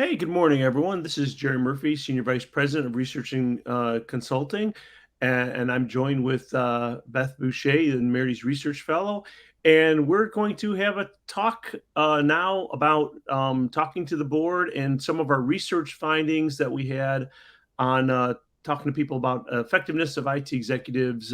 Hey, good morning, everyone. This is Jerry Murphy, Senior Vice President of Research and Consulting, and I'm joined with Beth Boucher, the Nemertes Research Fellow, and we're going to have a talk now about talking to the board and some of our research findings that we had on talking to people about effectiveness of IT executives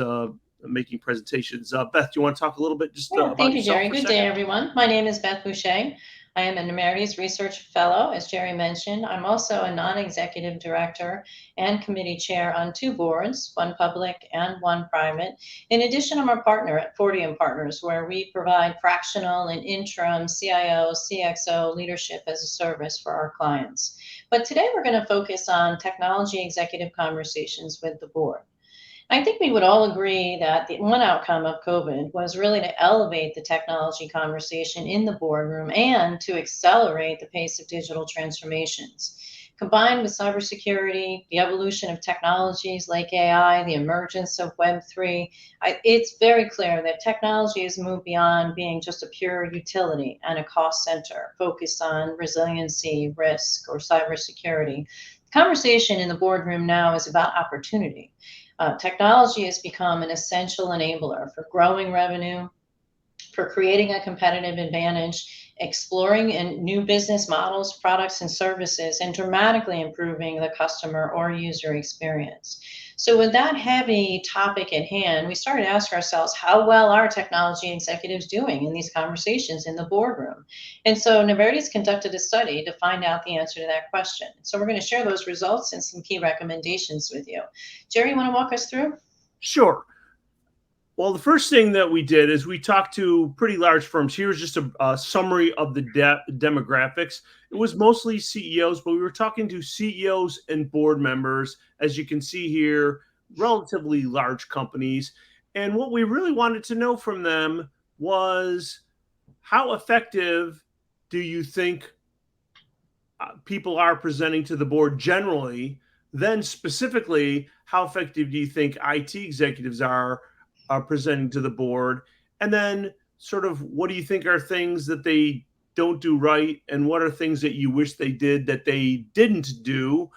making presentations. Beth, do you want to talk a little bit just Yeah, about thank you, yourself Jerry. for a Good day, second? everyone. My name is Beth Boucher. I am a Nemertes Research Fellow, as Jerry mentioned. I'm also a non-executive director and committee chair on two boards, one public and one private. In addition, I'm a partner at Fortium Partners, where we provide fractional and interim CIO, CXO leadership as a service for our clients. But today we're going to focus on technology executive conversations with the board. I think we would all agree that the one outcome of COVID was really to elevate the technology conversation in the boardroom and to accelerate the pace of digital transformations. Combined with cybersecurity, the evolution of technologies like AI, the emergence of Web3, it's very clear that technology has moved beyond being just a pure utility and a cost center focused on resiliency, risk, or cybersecurity. The conversation in the boardroom now is about opportunity. Technology has become an essential enabler for growing revenue, for creating a competitive advantage, exploring in new business models, products, and services, and dramatically improving the customer or user experience. So, with that heavy topic at hand, we started to ask ourselves, how well are technology executives doing in these conversations in the boardroom? And so, Nemertes conducted a study to find out the answer to that question. So, we're going to share those results and some key recommendations with you. Jerry, you want to walk us through? Sure. Well, the first thing that we did is we talked to pretty large firms. Here's just a summary of the demographics. It was mostly CEOs, but we were talking to CEOs and board members, as you can see here, relatively large companies. And what we really wanted to know from them was how effective do you think people are presenting to the board generally? Then, specifically, how effective do you think IT executives are presenting to the board? And then, sort of, what do you think are things that they don't do right, and what are things that you wish they did that they didn't do?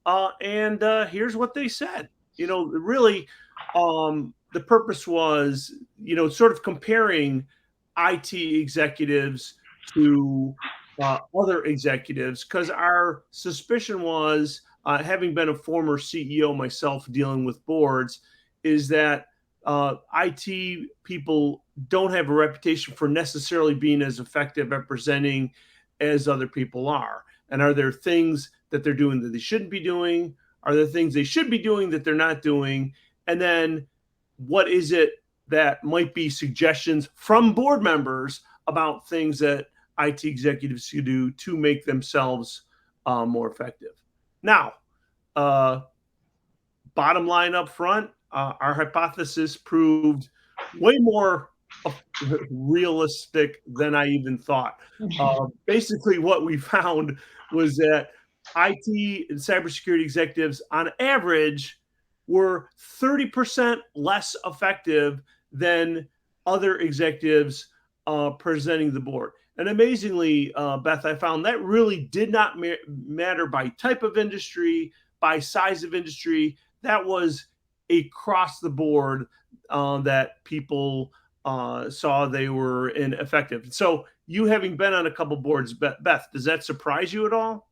And here's what they said. Really, the purpose was, sort of comparing IT executives to other executives, because our suspicion was, having been a former CEO myself dealing with boards, is that IT people don't have a reputation for necessarily being as effective at presenting as other people are. And are there things that they're doing that they shouldn't be doing? Are there things they should be doing that they're not doing? And then what is it that might be suggestions from board members about things that IT executives should do to make themselves more effective? Now, uh, bottom line up front, our hypothesis proved way more realistic than I even thought. Basically, what we found was that IT and cybersecurity executives, on average, were 30% less effective than other executives presenting the board. And amazingly, Beth, I found that really did not matter by type of industry, by size of industry. That was across the board that people saw they were ineffective. So, you having been on a couple boards, Beth, does that surprise you at all?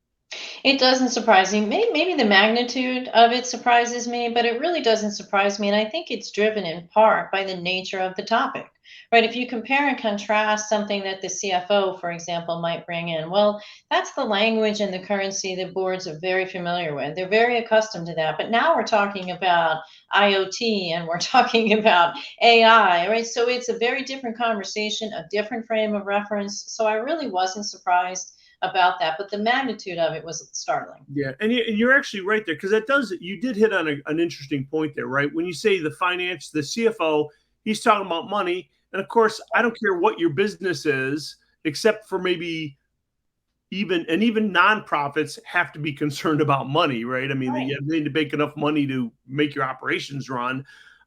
It doesn't surprise me. Maybe the magnitude of it surprises me, but it really doesn't surprise me. And I think it's driven in part by the nature of the topic, right? If you compare and contrast something that the CFO, for example, might bring in, well, that's the language and the currency that boards are very familiar with. They're very accustomed to that. But now we're talking about IoT and we're talking about AI, right? So it's a very different conversation, a different frame of reference. So I really wasn't surprised about that, but the magnitude of it was startling. Yeah, and you're actually right there, because that does, you did hit on an interesting point there, right? When you say the CFO, he's talking about money, and of course, I don't care what your business is, except for maybe even nonprofits have to be concerned about money, right? I mean, Right. you need to make enough money to make your operations run.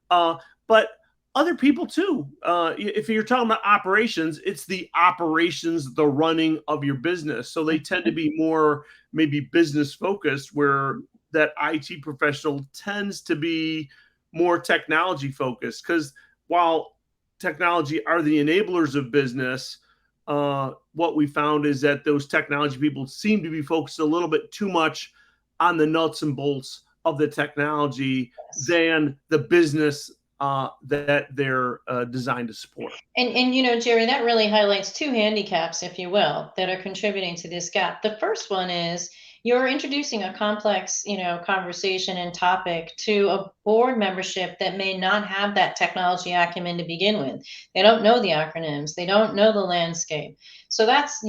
But other people too. If you're talking about operations, it's the operations, the running of your business. So they tend to be more maybe business focused, where that IT professional tends to be more technology focused. Because while technology are the enablers of business, what we found is that those technology people seem to be focused a little bit too much on the nuts and bolts of the technology than the business that they're designed to support. And Jerry, that really highlights two handicaps, if you will, that are contributing to this gap. The first one is you're introducing a complex, conversation and topic to a board membership that may not have that technology acumen to begin with. They don't know the acronyms, they don't know the landscape. So that's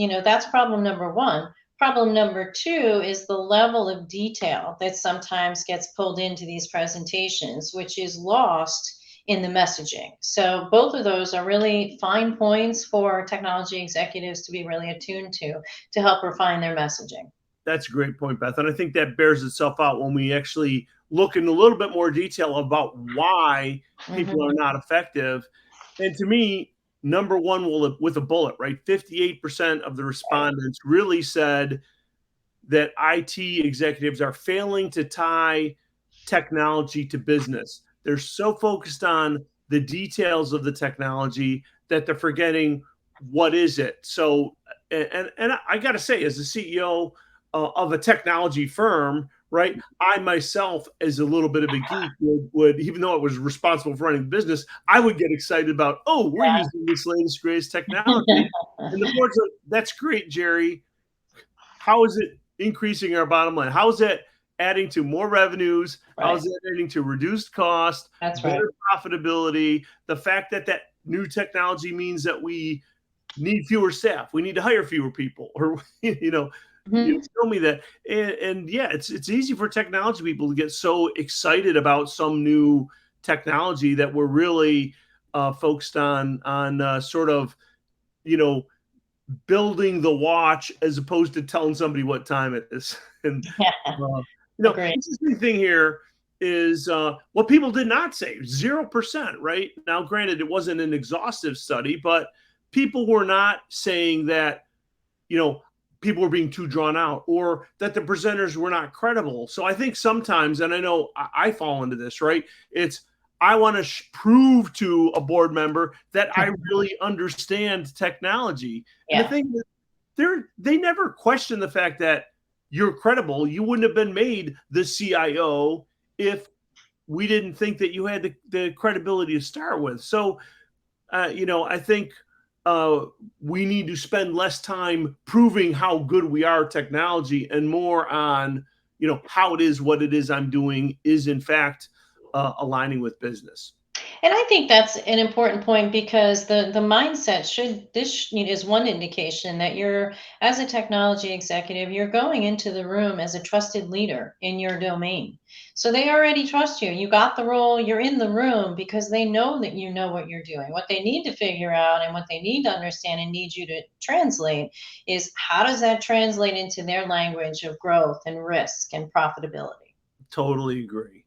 problem number one. Problem number two is the level of detail that sometimes gets pulled into these presentations, which is lost in the messaging. So both of those are really fine points for technology executives to be really attuned to help refine their messaging. That's a great point, Beth. And I think that bears itself out when we actually look in a little bit more detail about why people are not effective. And to me, number one, with a bullet, right? 58% of the respondents really said that IT executives are failing to tie technology to business. They're so focused on the details of the technology that they're forgetting what is it. So, and I got to say, as a CEO of a technology firm, right? I myself, as a little bit of a geek, would even though I was responsible for running the business, I would get excited about, oh, we're using this latest greatest technology, and the board's like, that's great, Jerry. How is it increasing our bottom line? How is it adding to more revenues? How is it adding to reduced cost, better profitability? The fact that that new technology means that we need fewer staff, we need to hire fewer people, or you show me that. And yeah, it's easy for technology people to get so excited about some new technology that we're really focused on sort of building the watch as opposed to telling somebody what time it is. And interesting thing here is what people did not say, 0%, right? Now, granted, it wasn't an exhaustive study, but people were not saying that, people were being too drawn out or that the presenters were not credible. So I think sometimes, and I know I fall into this, right? It's, I want to prove to a board member that I really understand technology. And the thing is, they never question the fact that you're credible. You wouldn't have been made the CIO if we didn't think that you had the credibility to start with. So, I think we need to spend less time proving how good we are at technology and more on, how it is, what it is I'm doing is in fact aligning with business. And I think that's an important point because the mindset is one indication that you're, as a technology executive, you're going into the room as a trusted leader in your domain. So they already trust you. You got the role, you're in the room because they know that you know what you're doing. What they need to figure out and what they need to understand and need you to translate is how does that translate into their language of growth and risk and profitability. Totally agree.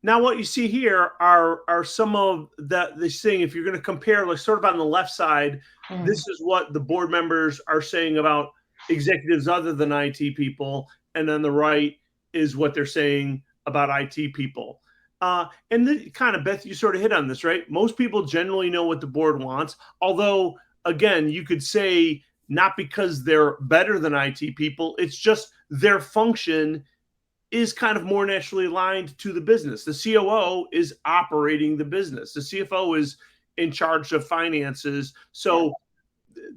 Now, what you see here are some of this thing. If you're going to compare, like sort of on the left side, this is what the board members are saying about executives other than IT people, and on the right is what they're saying about IT people. And the, kind of, Beth, you sort of hit on this, right? Most people generally know what the board wants, although, again, you could say not because they're better than IT people, it's just their function is kind of more naturally aligned to the business. The COO is operating the business. The CFO is in charge of finances. So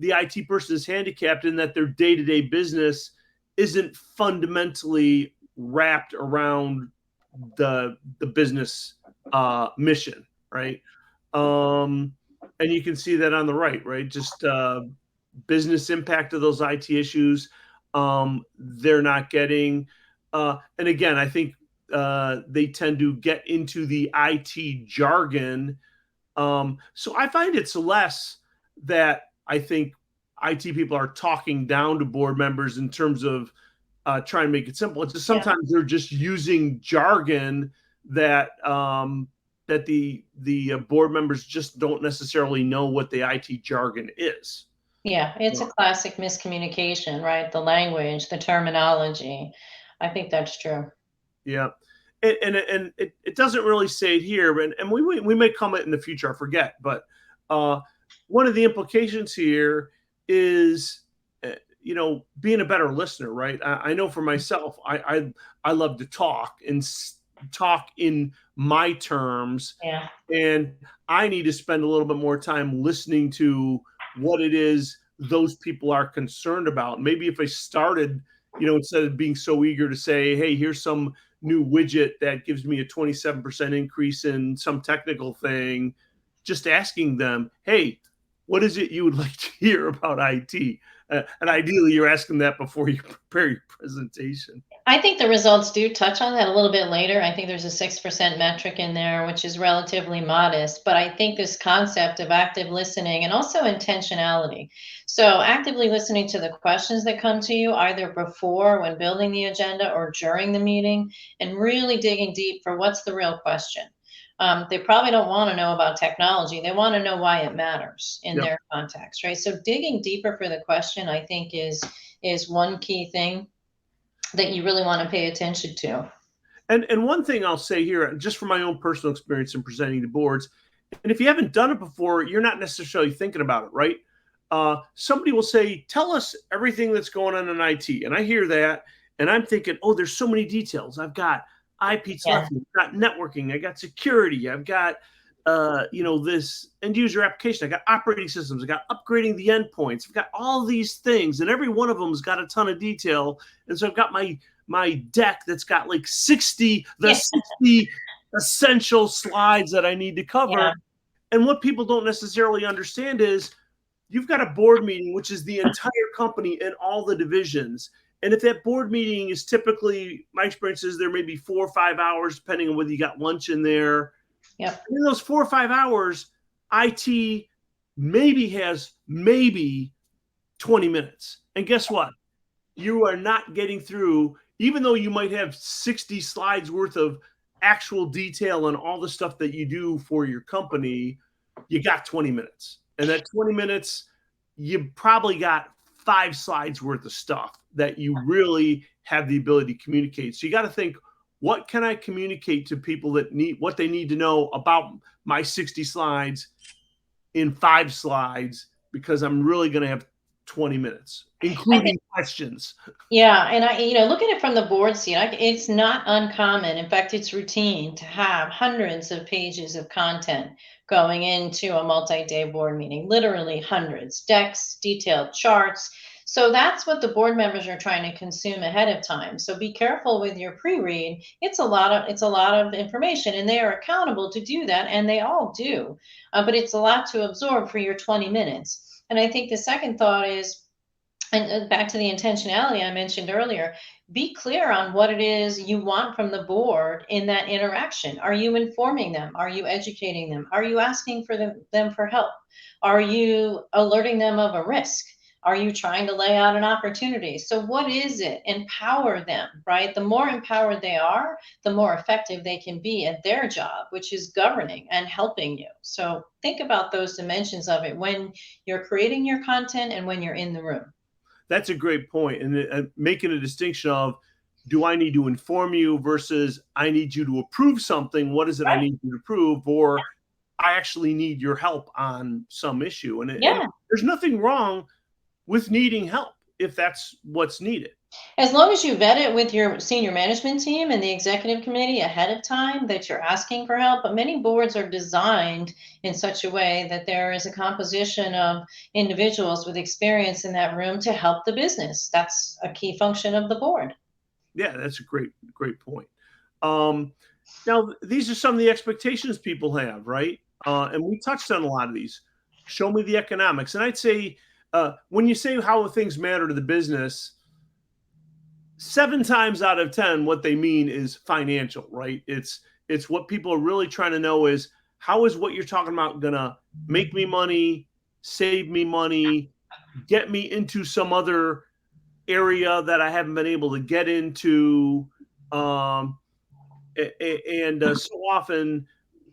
the IT person is handicapped in that their day-to-day business isn't fundamentally wrapped around the business mission, right? And you can see that on the right? Just business impact of those IT issues. They're not getting. And again, I think they tend to get into the IT jargon. So I find it's less that I think IT people are talking down to board members in terms of trying to make it simple. It's just sometimes they're just using jargon that that the board members just don't necessarily know what the IT jargon is. Yeah, it's a classic miscommunication, right? The language, the terminology. I think that's true. Yeah. And it doesn't really say it here, but and we may comment in the future, I forget, but one of the implications here is being a better listener, right? I know for myself, I love to talk and talk in my terms, Yeah. and I need to spend a little bit more time listening to what it is those people are concerned about. Maybe if I started, instead of being so eager to say, hey, here's some new widget that gives me a 27% increase in some technical thing, just asking them, hey, what is it you would like to hear about IT? And ideally, you're asking that before you prepare your presentation. I think the results do touch on that a little bit later. I think there's a 6% metric in there, which is relatively modest. But I think this concept of active listening and also intentionality. So, actively listening to the questions that come to you, either before when building the agenda or during the meeting, and really digging deep for what's the real question. They probably don't want to know about technology. They want to know why it matters in Yep. their context, right? So, digging deeper for the question, I think, is one key thing that you really want to pay attention to. And one thing I'll say here, just from my own personal experience in presenting to boards, and if you haven't done it before, you're not necessarily thinking about it, right? Somebody will say, "Tell us everything that's going on in IT," and I hear that, and I'm thinking, "Oh, there's so many details. I've got IP Yeah. telephony, I've got networking, I got security, I've got this end user application, I got operating systems, I got upgrading the endpoints, I've got all these things, and every one of them's got a ton of detail, and so I've got my deck that's got like 60 essential slides that I need to cover." Yeah. And what people don't necessarily understand is you've got a board meeting, which is the entire company and all the divisions. And if that board meeting is typically, my experience is there may be 4 or 5 hours, depending on whether you got lunch in there. Yep. And in those 4 or 5 hours, IT has 20 minutes. And guess what? You are not getting through, even though you might have 60 slides worth of actual detail on all the stuff that you do for your company, you got 20 minutes. And that 20 minutes, you probably got 5 slides worth of stuff that you really have the ability to communicate. So you got to think, what can I communicate to people that need what they need to know about my 60 slides in 5 slides, because I'm really going to have 20 minutes, including questions. Yeah, and look at it from the board seat. It's not uncommon. In fact, it's routine to have hundreds of pages of content going into a multi-day board meeting. Literally hundreds, decks, detailed charts. So that's what the board members are trying to consume ahead of time. So be careful with your pre-read. It's a lot of information, and they are accountable to do that, and they all do. But it's a lot to absorb for your 20 minutes. And I think the second thought is, and back to the intentionality I mentioned earlier, be clear on what it is you want from the board in that interaction. Are you informing them? Are you educating them? Are you asking for them for help? Are you alerting them of a risk? Are you trying to lay out an opportunity? So, what is it? Empower them, right? The more empowered they are, the more effective they can be at their job, which is governing and helping you. So, think about those dimensions of it when you're creating your content and when you're in the room. That's a great point. And making a distinction of, do I need to inform you versus I need you to approve something? What is it I Right. need you to approve? Or I actually need your help on some issue. And Yeah. there's nothing wrong with needing help if that's what's needed. As long as you vet it with your senior management team and the executive committee ahead of time that you're asking for help. But many boards are designed in such a way that there is a composition of individuals with experience in that room to help the business. That's a key function of the board. Yeah, that's a great point. Um, Now, these are some of the expectations people have, right? And we touched on a lot of these. Show me the economics. And I'd say, when you say how things matter to the business, 7 times out of 10, what they mean is financial, right? It's what people are really trying to know is, how is what you're talking about going to make me money, save me money, get me into some other area that I haven't been able to get into. And so often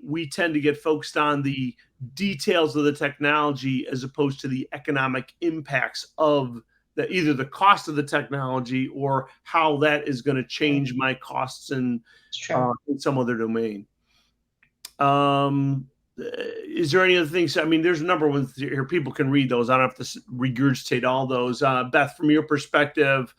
we tend to get focused on the details of the technology as opposed to the economic impacts of either the cost of the technology or how that is going to change my costs in some other domain. Is there any other things? I mean, there's a number of ones here. People can read those. I don't have to regurgitate all those. Beth, from your perspective,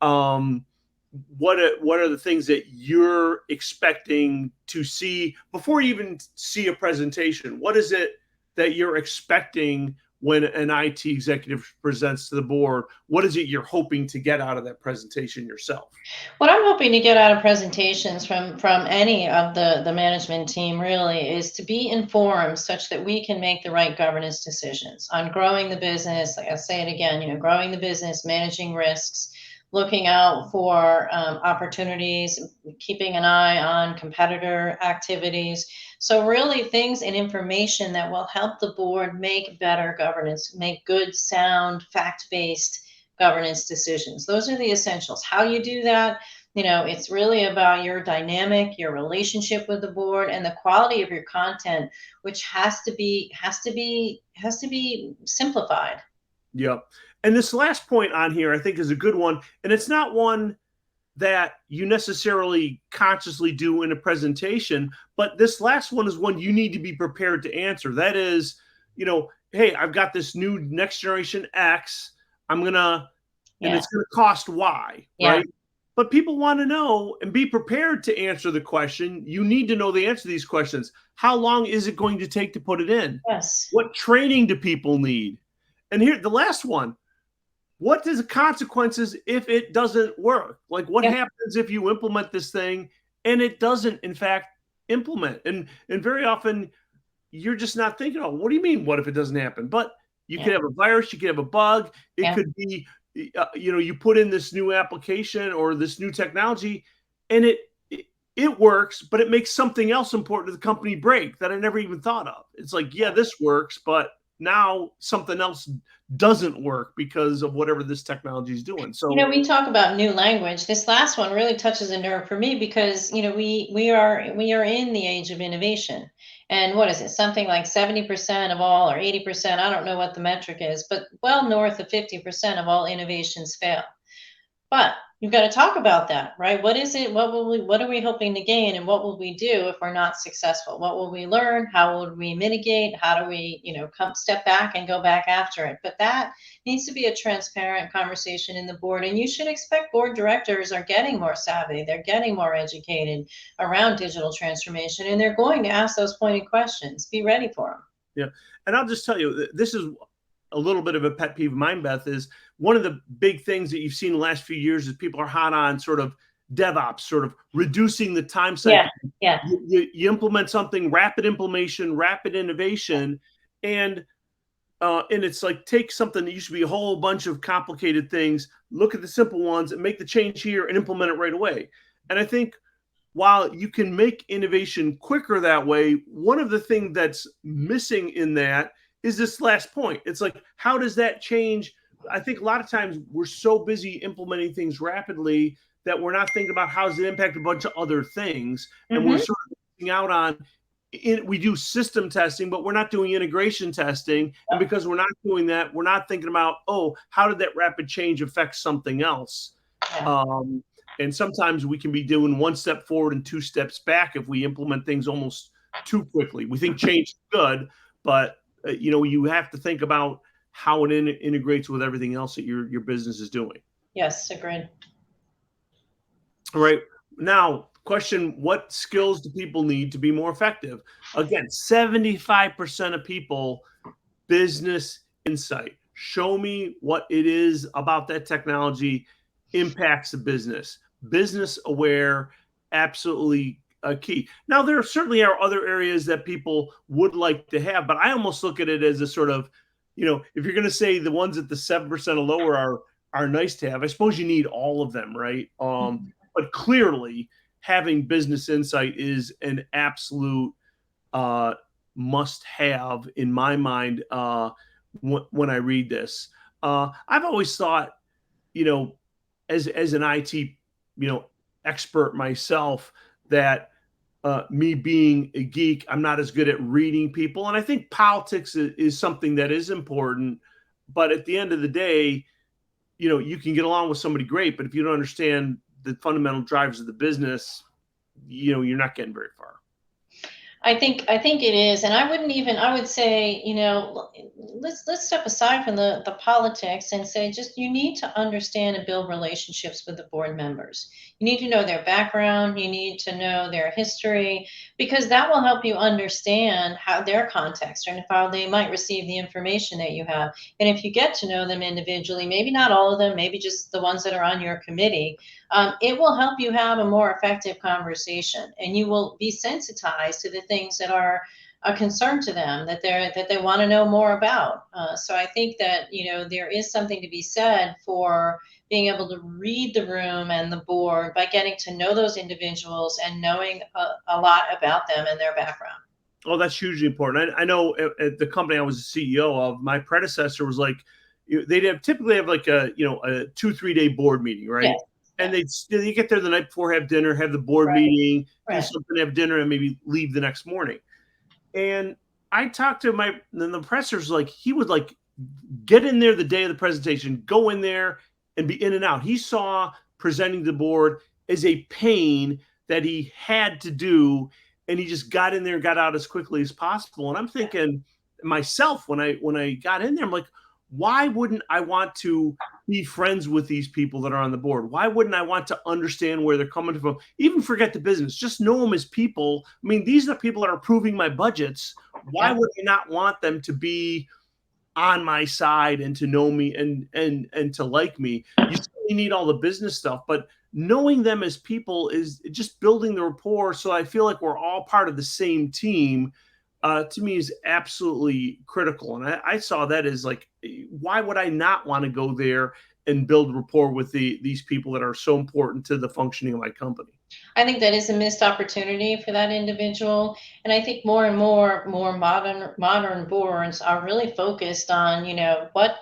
what are the things that you're expecting to see before you even see a presentation? What is it that you're expecting when an IT executive presents to the board? What is it you're hoping to get out of that presentation yourself? What I'm hoping to get out of presentations from any of the management team really is to be informed such that we can make the right governance decisions on growing the business. Like I say it again, growing the business, managing risks, looking out for opportunities, keeping an eye on competitor activities. So really things and information that will help the board make better governance, make good, sound, fact-based governance decisions. Those are the essentials. How you do that, it's really about your dynamic, your relationship with the board, and the quality of your content, which has to be simplified. Yep. And this last point on here, I think, is a good one. And it's not one that you necessarily consciously do in a presentation, but this last one is one you need to be prepared to answer. That is, hey, I've got this new next generation X. And it's going to cost Y, right? But people want to know and be prepared to answer the question. You need to know the answer to these questions. How long is it going to take to put it in? Yes. What training do people need? And here, the last one, what is the consequences if it doesn't work? Like, what happens if you implement this thing and it doesn't, in fact, implement? And very often you're just not thinking, oh, what do you mean? What if it doesn't happen? But you could have a virus, you could have a bug. It could be, you put in this new application or this new technology and it works, but it makes something else important to the company break that I never even thought of. It's like, this works, but now something else doesn't work because of whatever this technology is doing. So, we talk about new language. This last one really touches a nerve for me because, we are in the age of innovation. And what is it? Something like 70% of all, or 80%, I don't know what the metric is, but well north of 50% of all innovations fail. But you've got to talk about that, right? What is it? What are we hoping to gain? And what will we do if we're not successful? What will we learn? How will we mitigate? How do we, step back and go back after it? But that needs to be a transparent conversation in the board. And you should expect board directors are getting more savvy. They're getting more educated around digital transformation, and they're going to ask those pointed questions. Be ready for them. Yeah. And I'll just tell you, this is a little bit of a pet peeve of mine, Beth, is one of the big things that you've seen in the last few years is people are hot on sort of DevOps, sort of reducing the time cycle. Yeah. You implement something, rapid implementation, rapid innovation, and it's like take something that used to be a whole bunch of complicated things, look at the simple ones and make the change here and implement it right away. And I think while you can make innovation quicker that way, one of the things that's missing in that is this last point. It's like, how does that change? I think a lot of times we're so busy implementing things rapidly that we're not thinking about how does it impact a bunch of other things. And we're sort of missing out on we do system testing, but we're not doing integration testing. And because we're not doing that, we're not thinking about, how did that rapid change affect something else? And sometimes we can be doing one step forward and two steps back if we implement things almost too quickly. We think change is good, but you have to think about how it integrates with everything else that your business is doing. Yes, agreed. All right. Now, question, what skills do people need to be more effective? Again, 75% of people, business insight. Show me what it is about that technology impacts the business. Business aware, absolutely key. Now, there certainly are other areas that people would like to have, but I almost look at it as a sort of, if you're going to say the ones at the 7% or lower are nice to have, I suppose you need all of them, right? But clearly, having business insight is an absolute must-have in my mind when I read this. I've always thought, as an IT, expert myself, that me being a geek, I'm not as good at reading people. And I think politics is something that is important. But at the end of the day, you can get along with somebody great, but if you don't understand the fundamental drivers of the business, you're not getting very far. I think it is, and I would say, let's step aside from the politics and say just you need to understand and build relationships with the board members. You need to know their background, you need to know their history, because that will help you understand how their context and how they might receive the information that you have. And if you get to know them individually, maybe not all of them, maybe just the ones that are on your committee, it will help you have a more effective conversation, and you will be sensitized to the things that are a concern to them that they want to know more about. So I think that there is something to be said for being able to read the room and the board by getting to know those individuals and knowing a lot about them and their background. Oh, that's hugely important. I know at the company I was a CEO of, my predecessor was like, they'd typically have like a 2-3 day board meeting, right? Yes, And yes, they get there the night before, have dinner, have the board right, meeting, do right. something, have dinner, and maybe leave the next morning. And I talked to then the professor's like, he would like get in there the day of the presentation, go in there and be in and out. He saw presenting to the board as a pain that he had to do, and he just got in there and got out as quickly as possible. And I'm thinking myself when I got in there, I'm like, why wouldn't I want to be friends with these people that are on the board? Why wouldn't I want to understand where they're coming from? Even forget the business, just know them as people. I mean, these are the people that are approving my budgets. Why Yep. would I not want them to be on my side and to know me and to like me? You certainly need all the business stuff, but knowing them as people is just building the rapport. So I feel like we're all part of the same team. To me, is absolutely critical, and I saw that as like, why would I not want to go there and build rapport with these people that are so important to the functioning of my company? I think that is a missed opportunity for that individual. And I think more and more modern boards are really focused on,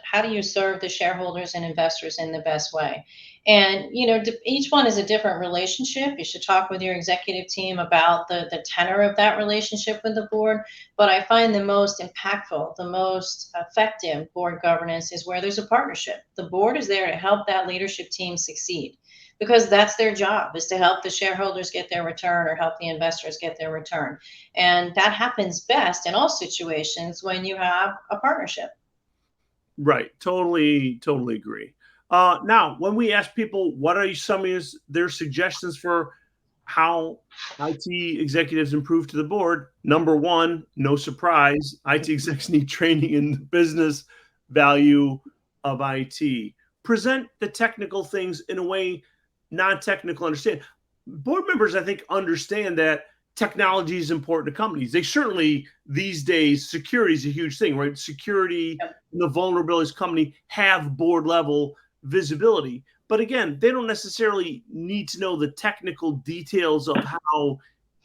how do you serve the shareholders and investors in the best way? And, each one is a different relationship. You should talk with your executive team about the tenor of that relationship with the board. But I find the most impactful, the most effective board governance is where there's a partnership. The board is there to help that leadership team succeed, because that's their job, is to help the shareholders get their return or help the investors get their return. And that happens best in all situations when you have a partnership. Right. Totally agree. Now, when we ask people what are some of their suggestions for how IT executives improve to the board, number one, no surprise, IT execs need training in the business value of IT. Present the technical things in a way non-technical understand. Board members, I think, understand that technology is important to companies. They certainly, these days, security is a huge thing, right? Security Yep. and the vulnerabilities company have board level visibility. But again, they don't necessarily need to know the technical details of how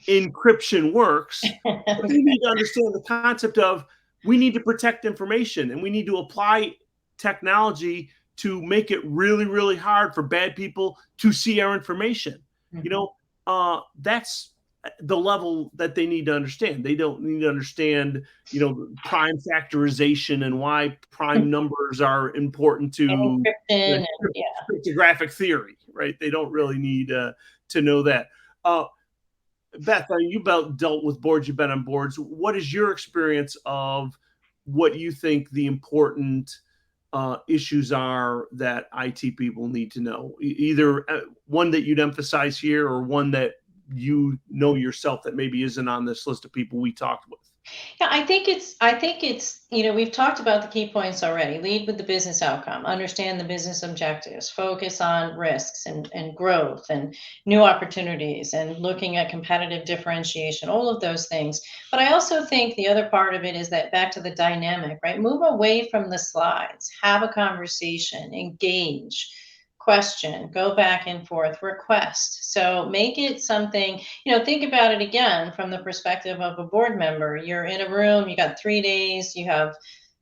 encryption works, but they need to understand the concept of, we need to protect information and we need to apply technology to make it really, really hard for bad people to see our information. You Mhm. know, that's the level that they need to understand. They don't need to understand, prime factorization and why prime numbers are important to Encryption and yeah. cryptographic theory, right? They don't really need to know that. Beth, you dealt with boards, you've been on boards. What is your experience of what you think the important issues are that IT people need to know? Either one that you'd emphasize here or one that you know yourself that maybe isn't on this list of people we talked with. Yeah, I think it's, we've talked about the key points already. Lead with the business outcome, understand the business objectives, focus on risks and growth and new opportunities and looking at competitive differentiation, all of those things. But I also think the other part of it is that back to the dynamic, right? Move away from the slides, have a conversation, engage, question, go back and forth, request. So make it something, think about it again from the perspective of a board member. You're in a room, you got 3 days, you have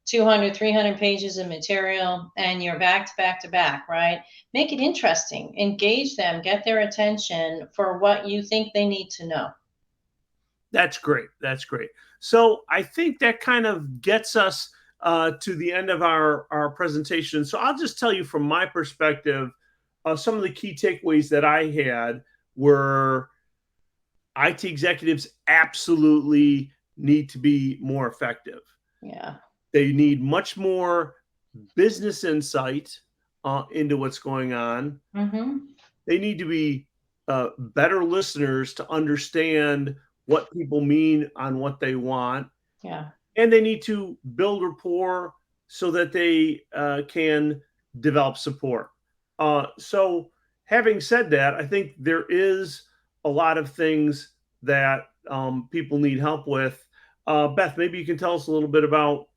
200, 300 pages of material, and you're back to back to back, right? Make it interesting, engage them, get their attention for what you think they need to know. That's great. That's great. So I think that kind of gets us to the end of our presentation. So I'll just tell you from my perspective, some of the key takeaways that I had were IT executives absolutely need to be more effective. Yeah. They need much more business insight into what's going on. Mm-hmm. They need to be better listeners to understand what people mean on what they want, Yeah. and they need to build rapport so that they can develop support. So, having said that, I think there is a lot of things that people need help with. Beth, maybe you can tell us a little bit about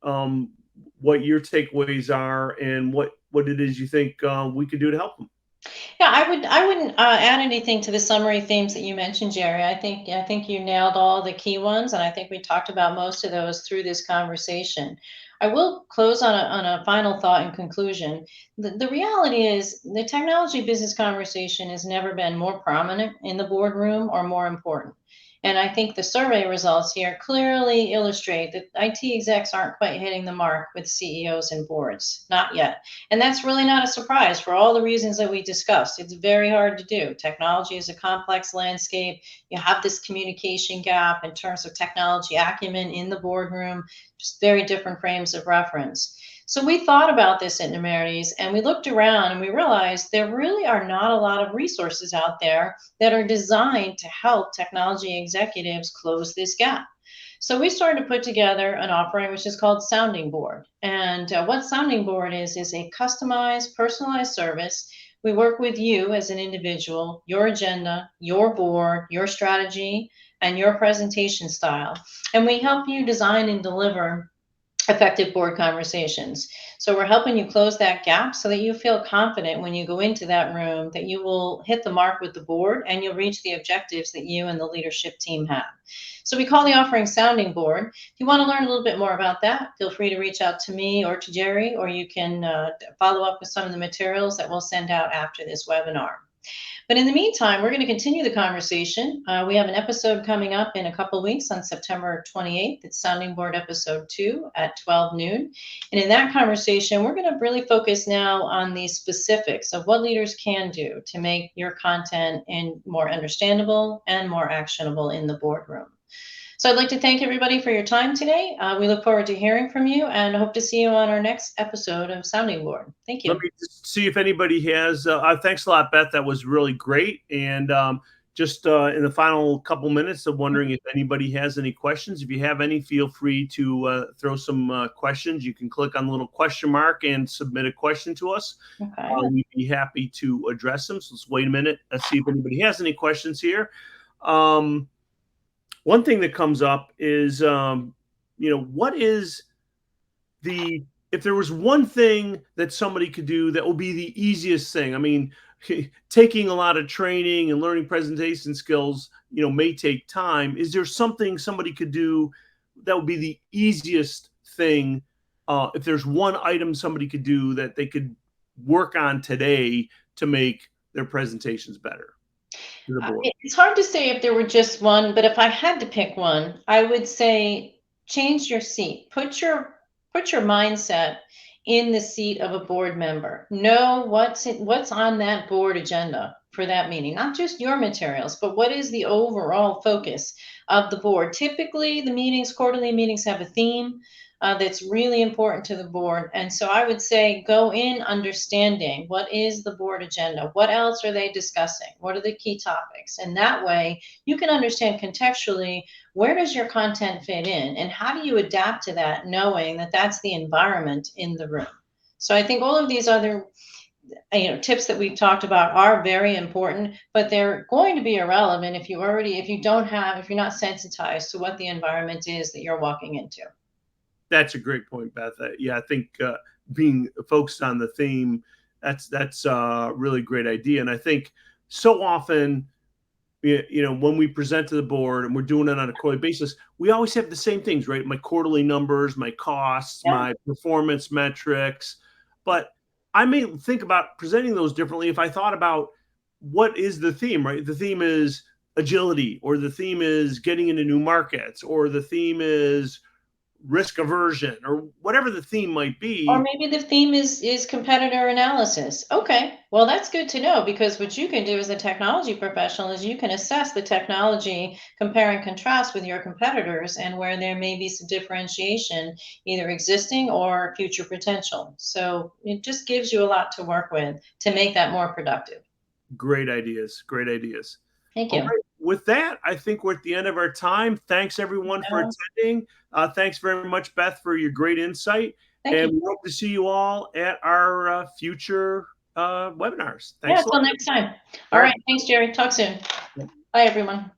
what your takeaways are and what it is you think we could do to help them. Yeah, I wouldn't add anything to the summary themes that you mentioned, Jerry. I think you nailed all the key ones, and I think we talked about most of those through this conversation. I will close on a final thought in conclusion. The reality is the technology business conversation has never been more prominent in the boardroom or more important. And I think the survey results here clearly illustrate that IT execs aren't quite hitting the mark with CEOs and boards, not yet. And that's really not a surprise for all the reasons that we discussed. It's very hard to do. Technology is a complex landscape. You have this communication gap in terms of technology acumen in the boardroom, just very different frames of reference. So we thought about this at Nemertes and we looked around and we realized there really are not a lot of resources out there that are designed to help technology executives close this gap. So we started to put together an offering which is called Sounding Board. And what Sounding Board is a customized, personalized service. We work with you as an individual, your agenda, your board, your strategy, and your presentation style. And we help you design and deliver effective board conversations. So we're helping you close that gap so that you feel confident when you go into that room that you will hit the mark with the board and you'll reach the objectives that you and the leadership team have. So we call the offering Sounding Board. If you want to learn a little bit more about that, feel free to reach out to me or to Jerry, or you can follow up with some of the materials that we'll send out after this webinar. But in the meantime, we're going to continue the conversation. We have an episode coming up in a couple of weeks on September 28th. It's Sounding Board episode 2 at 12 noon. And in that conversation, we're going to really focus now on the specifics of what leaders can do to make your content more understandable and more actionable in the boardroom. So I'd like to thank everybody for your time today. We look forward to hearing from you and hope to see you on our next episode of Sounding Board. Thank Let you. me just see if anybody has. Thanks a lot, Beth. That was really great. And just in the final couple minutes, I'm wondering if anybody has any questions. If you have any, feel free to throw some questions. You can click on the little question mark and submit a question to us. Okay. We'd be happy to address them. So let's wait a minute. Let's see if anybody has any questions here. One thing that comes up is, what is if there was one thing that somebody could do that will be the easiest thing. I mean, taking a lot of training and learning presentation skills, may take time. Is there something somebody could do that would be the easiest thing? If there's one item somebody could do that they could work on today to make their presentations better to the board. It's hard to say if there were just one, but if I had to pick one, I would say change your seat. Put your mindset in the seat of a board member. Know what's on that board agenda for that meeting. Not just your materials, but what is the overall focus of the board. Typically, quarterly meetings have a theme that's really important to the board. And so I would say go in understanding what is the board agenda, what else are they discussing, what are the key topics, and that way you can understand contextually where does your content fit in and how do you adapt to that, knowing that that's the environment in the room. So I think all of these other tips that we've talked about are very important, but they're going to be irrelevant if you're not sensitized to what the environment is that you're walking into. That's a great point, Beth. I think being focused on the theme, that's a really great idea. And I think so often, when we present to the board and we're doing it on a quarterly basis, we always have the same things, right? My quarterly numbers, my costs, my performance metrics. But I may think about presenting those differently if I thought about what is the theme, right? The theme is agility, or the theme is getting into new markets, or the theme is risk aversion, or whatever the theme might be. Or maybe the theme is competitor analysis. Okay, well, that's good to know, because what you can do as a technology professional is you can assess the technology, compare and contrast with your competitors, and where there may be some differentiation, either existing or future potential. So it just gives you a lot to work with to make that more productive. Great ideas. Great ideas. Thank All you. right. With that, I think we're at the end of our time. Thanks, everyone, for attending. Thanks very much, Beth, for your great insight. Thank And you. we hope to see you all at our future webinars. Yeah, Thanks a lot. until next time. All right. Thanks, Jerry. Talk soon. Bye, everyone.